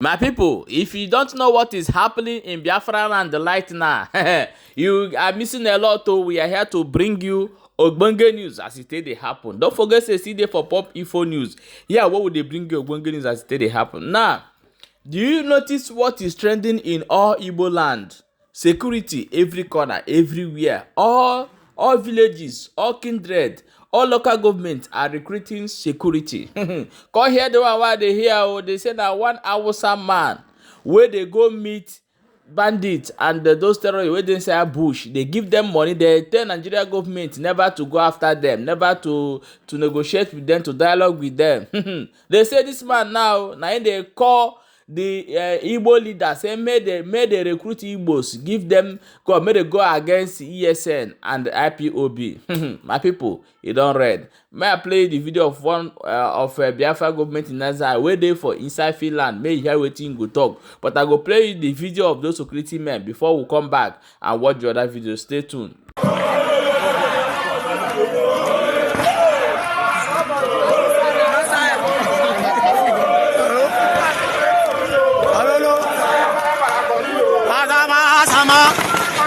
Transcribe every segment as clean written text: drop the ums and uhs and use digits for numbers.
My people, if you don't know what is happening in Biafra and the light now, you are missing a lot. We are here to bring you ogbonge news as it dey happen. Don't forget to see there for Pop Info News. Yeah, what would they bring you ogbonge news as it dey happen? Now, do you notice what is trending in all Igbo land? Security every corner, everywhere. All villages, all kindred, all local governments are recruiting security. Come hear the one why they hear. They say that one Hausa man where they go meet bandits and those terrorists wey dey inside bush, they give them money. They tell Nigeria government never to go after them, never to negotiate with them, to dialogue with them. They say this man now him dey call the Igbo leaders, say may they recruit Igbos, give them God, may they go against ESN and IPOB. My people, e don red. May I play the video of one of Biafra government in Nazareth wey dey for inside Finland. May you hear wetin go talk. But I go play you the video of those security men before we come back and watch the other video. Stay tuned.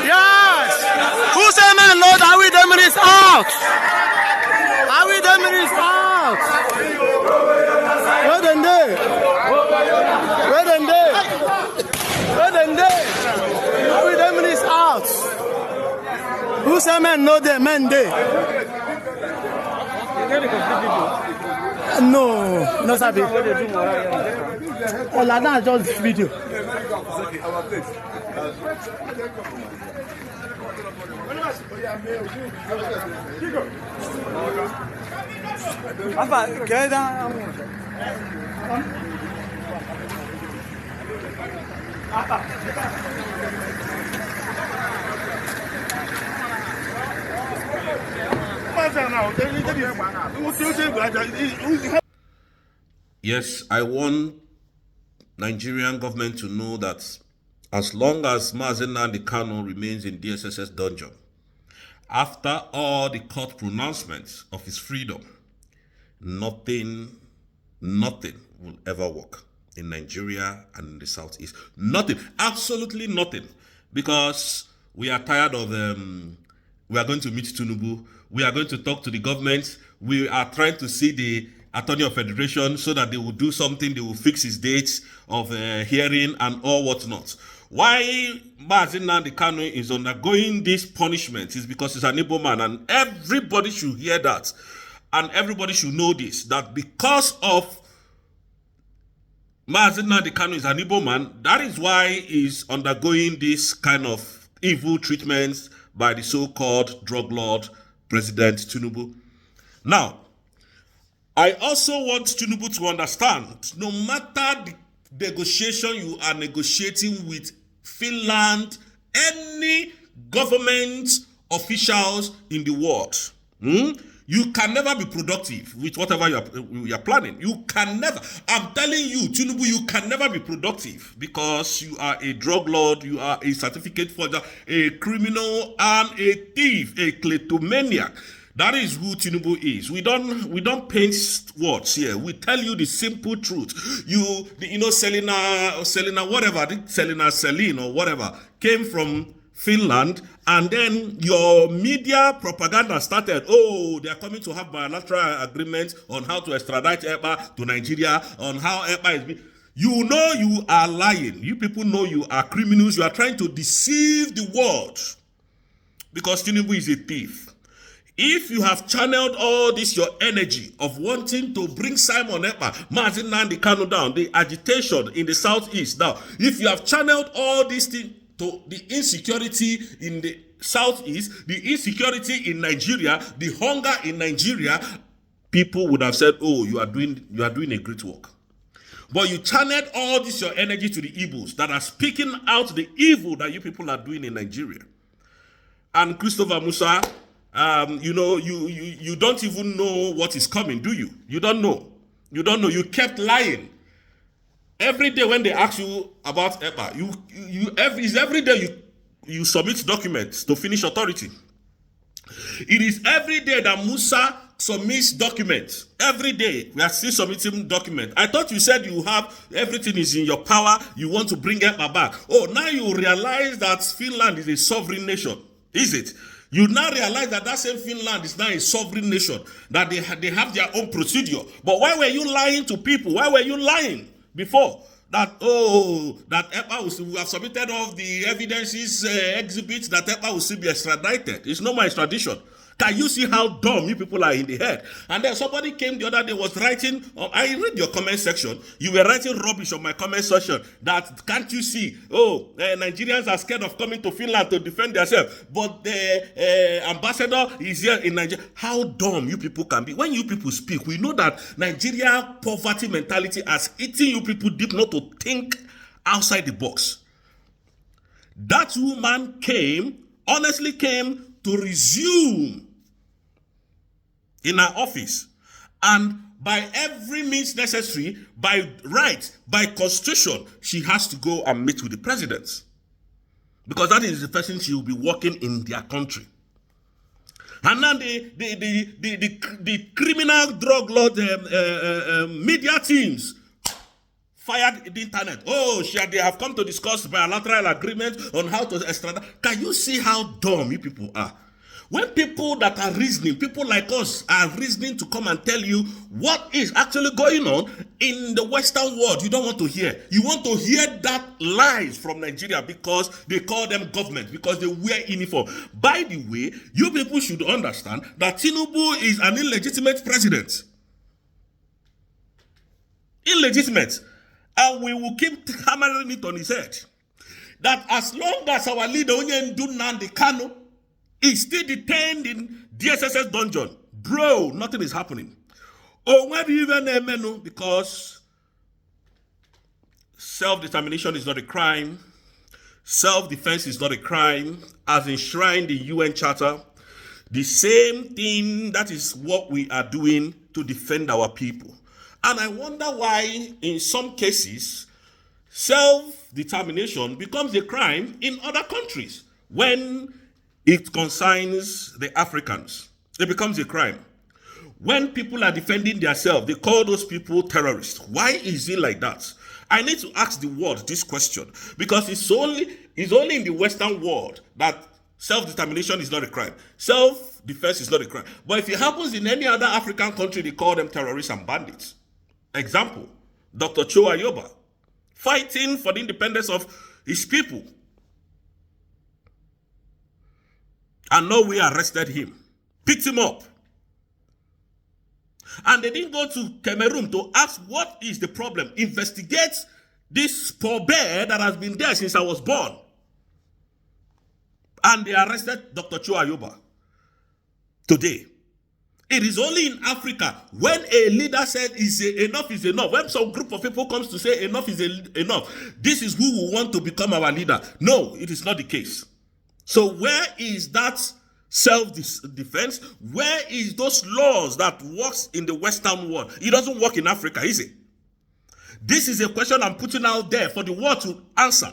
Yes! Who say man know that we them is out? Are we them is out? Where them day? Where them day? Where them day? Are we them is out? Who say man know them men day? No, no sabi. Oh, that's just video. Apa, queda. Yes, I want Nigerian government to know that as long as Mazi Nnamdi Kanu remains in DSSS dungeon, after all the court pronouncements of his freedom, nothing will ever work in Nigeria and in the Southeast. Nothing, absolutely nothing, because we are tired of we are going to meet Tinubu, we are going to talk to the government, we are trying to see the Attorney of Federation so that they will do something, they will fix his dates of hearing and all whatnot. Why Mazi Nnamdi Kanu is undergoing this punishment is because he's an Igbo man, and everybody should hear that. And everybody should know this, that because of Mazi Nnamdi Kanu is an Igbo man, that is why he's undergoing this kind of evil treatments by the so-called drug lord, President Tinubu. Now, I also want Tinubu to understand, no matter the negotiation you are negotiating with Finland, any government officials in the world, you can never be productive with whatever you are planning. You can never. I'm telling you, Tinubu, you can never be productive because you are a drug lord, you are a certificate forger, a criminal, and a thief, a kleptomaniac. That is who Tinubu is. We don't paint words here. We tell you the simple truth. Selina, whatever, Celine or whatever, came from Finland, and then your media propaganda started. Oh, they are coming to have bilateral agreements on how to extradite Ekpa to Nigeria, on how Ekpa is being. You know you are lying. You people know you are criminals. You are trying to deceive the world because Tinubu is a thief. If you have channeled all this, your energy of wanting to bring Simon Ekpa, Mazi Nnamdi Kanu down, the agitation in the Southeast now, if you have channeled all these things to the insecurity in the Southeast, the insecurity in Nigeria, the hunger in Nigeria, people would have said, oh, you are doing a great work. But you channeled all this, your energy to the Igbos that are speaking out the evil that you people are doing in Nigeria. And Christopher Musa, you don't even know what is coming, do you? You don't know. You kept lying. Every day when they ask you about EPA, every day you submit documents to finish authority. It is every day that Musa submits documents. Every day, we are still submitting documents. I thought you said you have, everything is in your power, you want to bring Ekpa back. Oh, now you realize that Finland is a sovereign nation. Is it? You now realize that that same Finland is now a sovereign nation, that they have their own procedure. But why were you lying to people? Why were you lying before? That, that Ekpa will have submitted all of the evidences, exhibits, that Ekpa will still be extradited. It's no more extradition. Can you see how dumb you people are in the head? And then somebody came the other day, was writing, I read your comment section, you were writing rubbish on my comment section, that can't you see, Nigerians are scared of coming to Finland to defend themselves, but the ambassador is here in Nigeria. How dumb you people can be. When you people speak, we know that Nigeria poverty mentality has eaten you people deep not to think outside the box. That woman honestly came to resume in her office, and by every means necessary, by right, by constitution, she has to go and meet with the president, because that is the person she will be working in their country. And now the criminal drug lord media teams fired the internet. They have come to discuss bilateral agreement on how to extradite. Can you see how dumb you people are? When people that are reasoning, people like us are reasoning to come and tell you what is actually going on in the Western world, you don't want to hear. You want to hear that lies from Nigeria because they call them government, because they wear uniform. By the way, you people should understand that Tinubu is an illegitimate president. Illegitimate. And we will keep hammering it on his head. That as long as our leader, Nnamdi Kanu, is still detained in DSSS dungeon, bro, nothing is happening. Maybe even because self-determination is not a crime, self-defense is not a crime, as enshrined in the UN Charter. The same thing, that is what we are doing to defend our people. And I wonder why, in some cases, self-determination becomes a crime in other countries. When it concerns the Africans, it becomes a crime. When people are defending themselves, they call those people terrorists. Why is it like that? I need to ask the world this question, because it's only in the Western world that self-determination is not a crime. Self-defense is not a crime. But if it happens in any other African country, they call them terrorists and bandits. Example, Dr. Cho Ayoba, fighting for the independence of his people. And now we arrested him, picked him up. And they didn't go to Cameroon to ask what is the problem. Investigate this poor bear that has been there since I was born. And they arrested Dr. Cho Ayoba today. It is only in Africa when a leader said enough is enough. When some group of people comes to say enough is enough, this is who will want to become our leader. No, it is not the case. So where is that self-defense? Where is those laws that works in the Western world? It doesn't work in Africa, is it? This is a question I'm putting out there for the world to answer.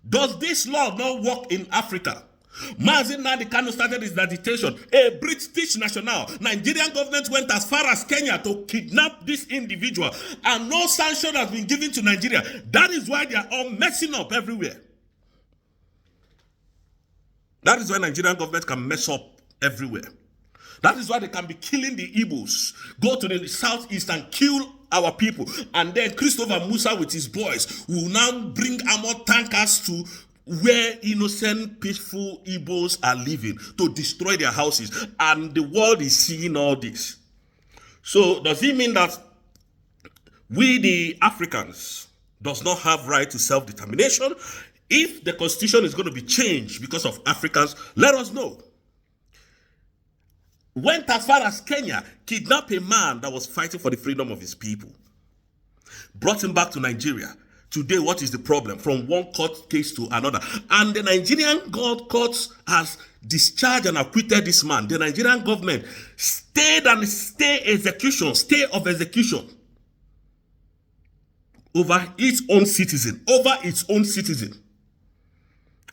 Does this law not work in Africa? Mazi Nnamdi Kanu started his agitation. A British national. Nigerian government went as far as Kenya to kidnap this individual, and no sanction has been given to Nigeria. That is why they are all messing up everywhere. That is why Nigerian government can mess up everywhere. That is why they can be killing the Igbos, go to the southeast and kill our people. And then Christopher Musa with his boys will now bring armored tankers to where innocent, peaceful Igbos are living to destroy their houses. And the world is seeing all this. So does it mean that we, the Africans, does not have right to self-determination? If the constitution is going to be changed because of Africans, let us know. Went as far as Kenya, kidnapped a man that was fighting for the freedom of his people. Brought him back to Nigeria. Today, what is the problem? From one court case to another. And the Nigerian courts has discharged and acquitted this man. The Nigerian government stay of execution over its own citizen.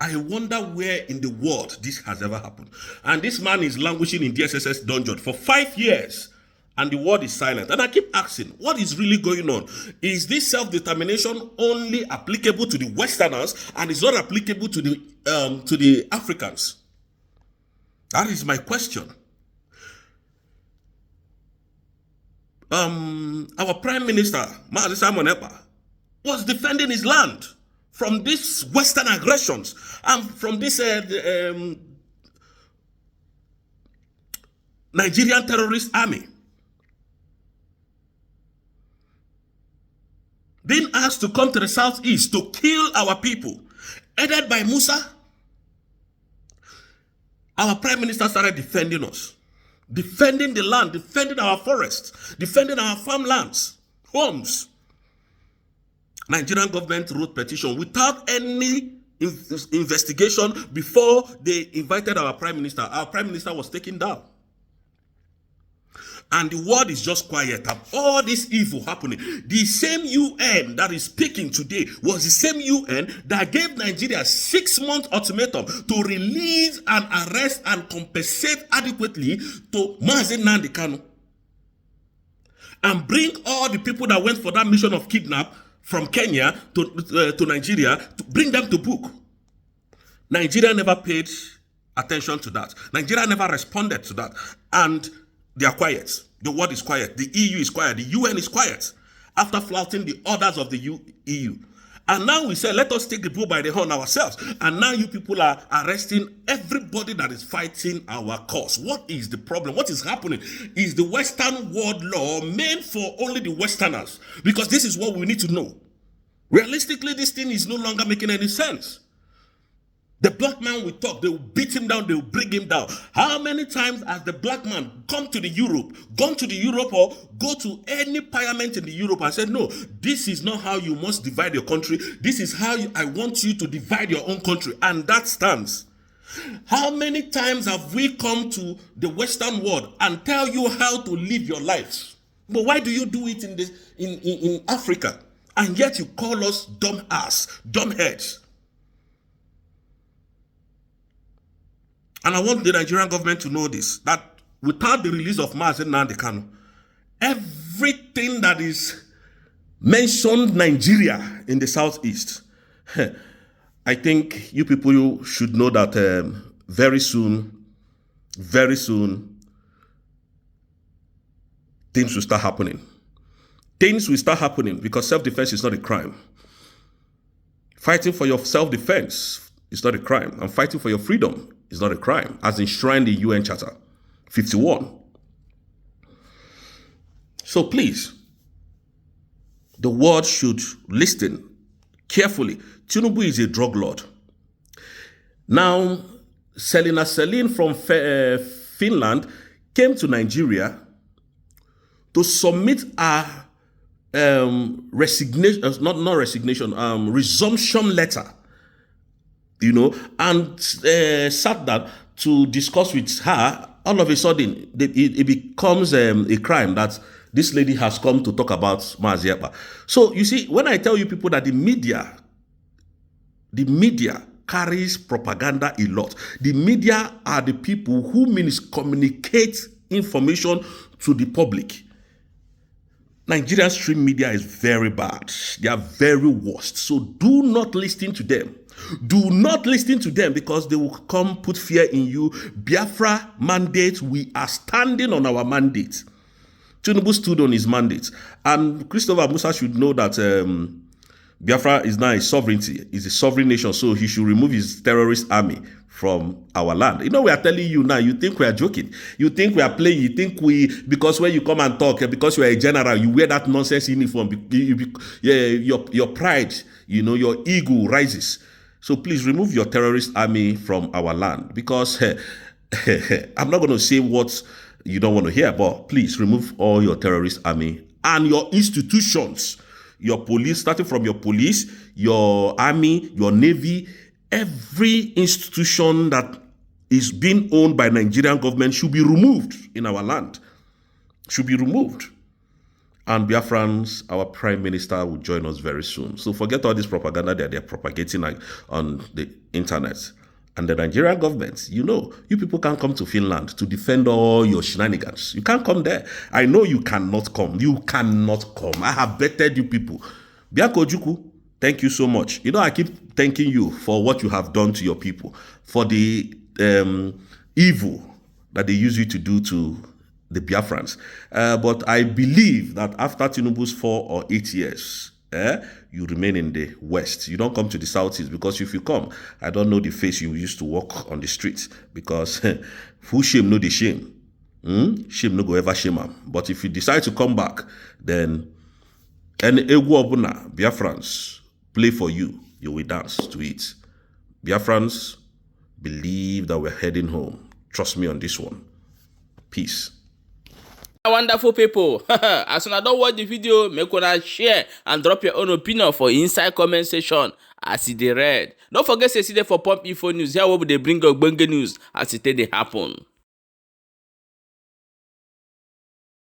I wonder where in the world this has ever happened. And this man is languishing in DSSS dungeon for 5 years. And the world is silent. And I keep asking, what is really going on? Is this self-determination only applicable to the Westerners and is not applicable to the Africans? That is my question. Our Prime Minister, Mazi Simon Ekpa, was defending his land from these Western aggressions and from this Nigerian terrorist army. Being asked to come to the southeast to kill our people, headed by Musa. Our Prime Minister started defending us, defending the land, defending our forests, defending our farmlands, homes. Nigerian government wrote petition without any investigation before they invited our Prime Minister. Our Prime Minister was taken down. And the world is just quiet. All this evil happening. The same UN that is speaking today was the same UN that gave Nigeria 6-month ultimatum to release and arrest and compensate adequately to Mazi Nnamdi Kanu and bring all the people that went for that mission of kidnap from Kenya to Nigeria, to bring them to book. Nigeria never paid attention to that. Nigeria never responded to that. And they are quiet. The world is quiet. The EU is quiet. The UN is quiet after flouting the orders of the EU. And now we say, let us take the bull by the horn ourselves. And now you people are arresting everybody that is fighting our cause. What is the problem? What is happening? Is the Western world law meant for only the Westerners? Because this is what we need to know. Realistically, this thing is no longer making any sense. The black man will talk, they will beat him down, they will bring him down. How many times has the black man gone to the Europe or go to any parliament in the Europe and said, no, this is not how you must divide your country. This is how I want you to divide your own country. And that stands. How many times have we come to the Western world and tell you how to live your lives? But why do you do it in Africa? And yet you call us dumb ass, dumb heads. And I want the Nigerian government to know this, that without the release of Mazi Nnamdi Kanu, everything that is mentioned Nigeria in the southeast, I think you people should know that very soon, things will start happening. Things will start happening because self-defense is not a crime. Fighting for your self-defense is not a crime. And fighting for your freedom is not a crime, as enshrined in UN Charter 51. So please, the world should listen carefully. Tinubu is a drug lord. Now, Selina Selin from Finland came to Nigeria to submit a resumption letter, and sat down to discuss with her. All of a sudden, it becomes a crime that this lady has come to talk about Mazi Ekpa. So you see, when I tell you people that the media carries propaganda a lot. The media are the people who communicate information to the public. Nigerian stream media is very bad. They are very worst. So do not listen to them. Do not listen to them because they will come put fear in you. Biafra mandate, we are standing on our mandate. Tinubu stood on his mandate. And Christopher Musa should know that Biafra is now a sovereignty. It's a sovereign nation, so he should remove his terrorist army from our land. We are telling you now, you think we are joking. You think we are playing. You think because when you come and talk, because you are a general, you wear that nonsense uniform, your pride, your ego rises. So please remove your terrorist army from our land, because I'm not going to say what you don't want to hear, but please remove all your terrorist army and your institutions, your police, starting from your police, your army, your navy. Every institution that is being owned by Nigerian government should be removed in our land. Should be removed. And Biafrans, our Prime Minister will join us very soon. So forget all this propaganda that they're propagating on the internet. And the Nigerian government, you know, you people can't come to Finland to defend all your shenanigans. You can't come there. I know you cannot come. You cannot come. I have betted you people. Biako Juku, thank you so much. You know, I keep thanking you for what you have done to your people, for the evil that they use you to do to the Biafrans. But I believe that after Tinubu's 4 or 8 years, you remain in the West. You don't come to the Southeast, because if you come, I don't know the face you used to walk on the streets, because who shame know the shame. Shame no go ever shame am. But if you decide to come back, then any egu obuna Biafrans play for you, you will dance to it. Biafrans, believe that we're heading home. Trust me on this one. Peace. Wonderful people. As soon as don't watch the video, make una share and drop your own opinion for inside comment section as it dey read. Don't forget to see there for Pump Info News. Here we dey bring ogbonge news as it dey happen.